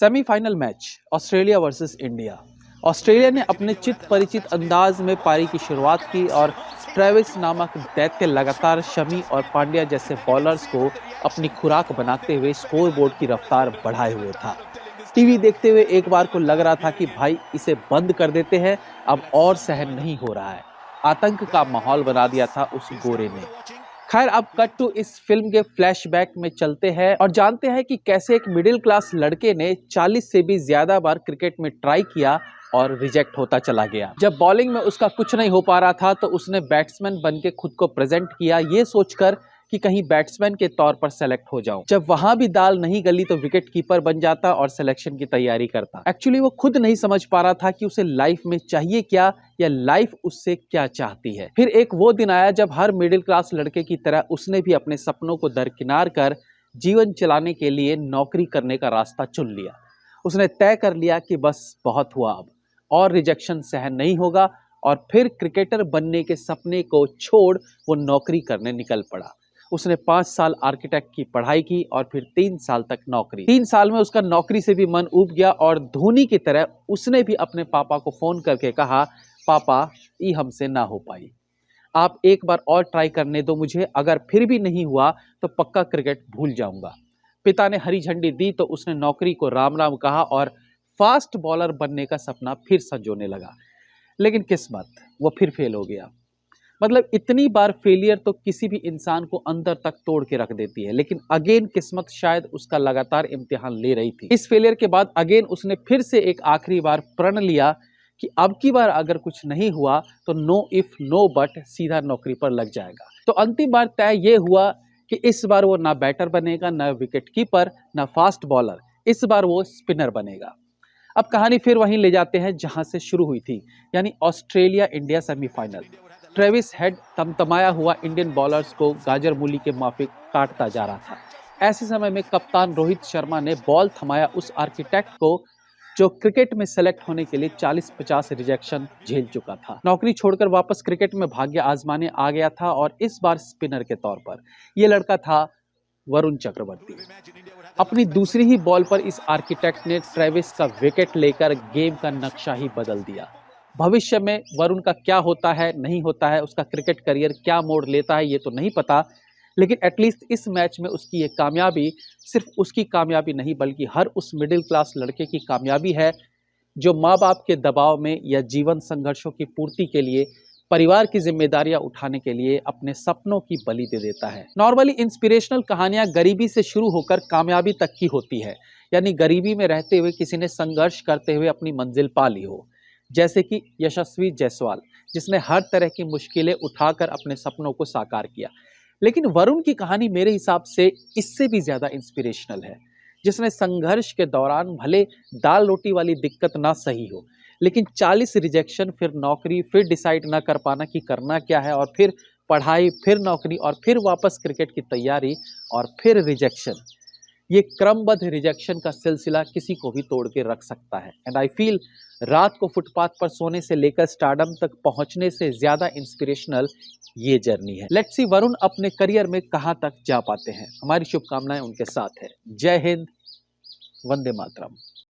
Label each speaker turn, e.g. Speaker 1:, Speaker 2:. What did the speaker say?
Speaker 1: Semifinal match Australia versus India. Australia ने अपने चित परिचित अंदाज में पारी की शुरुआत की और ट्रेविस नामक दैत्य लगातार शमी और पांड्या जैसे बॉलर्स को अपनी खुराक बनाते हुए स्कोरबोर्ड की रफ्तार बढ़ाए हुए था। टीवी देखते हुए एक बार को लग रहा था कि भाई इसे बंद कर देते हैं, अब और सहन नहीं हो रहा है। आतंक का माहौल बना दिया था उस गोरे ने। खैर, अब कट टू इस फिल्म के फ्लैशबैक में चलते हैं और जानते हैं कि कैसे एक मिडिल क्लास लड़के ने 40 से भी ज्यादा बार क्रिकेट में ट्राई किया और रिजेक्ट होता चला गया। जब बॉलिंग में उसका कुछ नहीं हो पा रहा था तो उसने बैट्समैन बन के खुद को प्रेजेंट किया, ये सोचकर कि कहीं बैट्समैन के तौर पर सेलेक्ट हो जाऊं। जब वहां भी दाल नहीं गली तो विकेट कीपर बन जाता और सिलेक्शन की तैयारी करता। एक्चुअली वो खुद नहीं समझ पा रहा था कि उसे लाइफ में चाहिए क्या या लाइफ उससे क्या चाहती है। फिर एक वो दिन आया जब हर मिडिल क्लास लड़के की तरह उसने भी अपने सपनों को दरकिनार कर जीवन चलाने के लिए नौकरी करने का रास्ता चुन लिया। उसने तय कर लिया कि बस बहुत हुआ, अब और रिजेक्शन सहन नहीं होगा, और फिर क्रिकेटर बनने के सपने को छोड़ वो नौकरी करने निकल पड़ा। उसने 5 साल आर्किटेक्ट की पढ़ाई की और फिर 3 साल तक नौकरी। 3 साल में उसका नौकरी से भी मन उब गया और धोनी की तरह उसने भी अपने पापा को फोन करके कहा, पापा ये हमसे ना हो पाई, आप एक बार और ट्राई करने दो मुझे, अगर फिर भी नहीं हुआ तो पक्का क्रिकेट भूल जाऊंगा। पिता ने हरी झंडी दी तो उसने नौकरी को राम राम कहा और फास्ट बॉलर बनने का सपना फिर संजोने लगा। लेकिन किस्मत, वो फिर फेल हो गया। मतलब इतनी बार फेलियर तो किसी भी इंसान को अंदर तक तोड़ के रख देती है, लेकिन अगेन किस्मत शायद उसका लगातार इम्तिहान ले रही थी। इस फेलियर के बाद अगेन उसने फिर से एक आखिरी बार प्रण लिया कि अब की बार अगर कुछ नहीं हुआ तो नो इफ नो बट सीधा नौकरी पर लग जाएगा। तो अंतिम बार तय ये हुआ कि इस बार वो ना बैटर बनेगा, ना विकेट कीपर, ना फास्ट बॉलर, इस बार वो स्पिनर बनेगा। अब कहानी फिर वहीं ले जाते हैं जहां से शुरू हुई थी, यानी Australia India semifinal. Travis Head तमतमाया हुआ इंडियन बॉलर्स को गाजर मूली के माफिक काटता जा रहा था। ऐसे समय में कप्तान रोहित शर्मा ने बॉल थमाया उस आर्किटेक्ट को जो क्रिकेट में सेलेक्ट होने के लिए 40-50 रिजेक्शन झेल चुका था। नौकरी छोड़कर वापस क्रिकेट में भाग्य आजमाने आ गया था और इस बार स्पिनर के तौर पर यह लड़का था वरुण चक्रवर्ती। अपनी दूसरी ही बॉल पर इस आर्किटेक्ट ने ट्रेविस का विकेट लेकर गेम का नक्शा ही बदल दिया। भविष्य में वरुण का क्या होता है नहीं होता है, उसका क्रिकेट करियर क्या मोड़ लेता है, ये तो नहीं पता, लेकिन एटलीस्ट इस मैच में उसकी ये कामयाबी सिर्फ उसकी कामयाबी नहीं बल्कि हर उस मिडिल क्लास लड़के की कामयाबी है जो माँ बाप के दबाव में या जीवन संघर्षों की पूर्ति के लिए, परिवार की जिम्मेदारियां उठाने के लिए अपने सपनों की बलि दे देता है। नॉर्मली इंस्पिरेशनल कहानियां गरीबी से शुरू होकर कामयाबी तक की होती है, यानी गरीबी में रहते हुए किसी ने संघर्ष करते हुए अपनी मंजिल पा ली हो, जैसे कि यशस्वी जायसवाल जिसने हर तरह की मुश्किलें उठाकर अपने सपनों को साकार किया। लेकिन वरुण की कहानी मेरे हिसाब से इससे भी ज्यादा इंस्पिरेशनल है, जिसने संघर्ष के दौरान भले दाल रोटी वाली दिक्कत ना सही हो, लेकिन 40 रिजेक्शन, फिर नौकरी, फिर डिसाइड ना कर पाना कि करना क्या है, और फिर पढ़ाई, फिर नौकरी, और फिर वापस क्रिकेट की तैयारी, और फिर रिजेक्शन, ये क्रमबद्ध रिजेक्शन का सिलसिला किसी को भी तोड़ के रख सकता है। एंड आई फील रात को फुटपाथ पर सोने से लेकर स्टारडम तक पहुंचने से ज्यादा इंस्पिरेशनल ये जर्नी है। लेट्स सी वरुण अपने करियर में कहां तक जा पाते हैं। हमारी शुभकामनाएं उनके साथ है। जय हिंद, वंदे मातरम।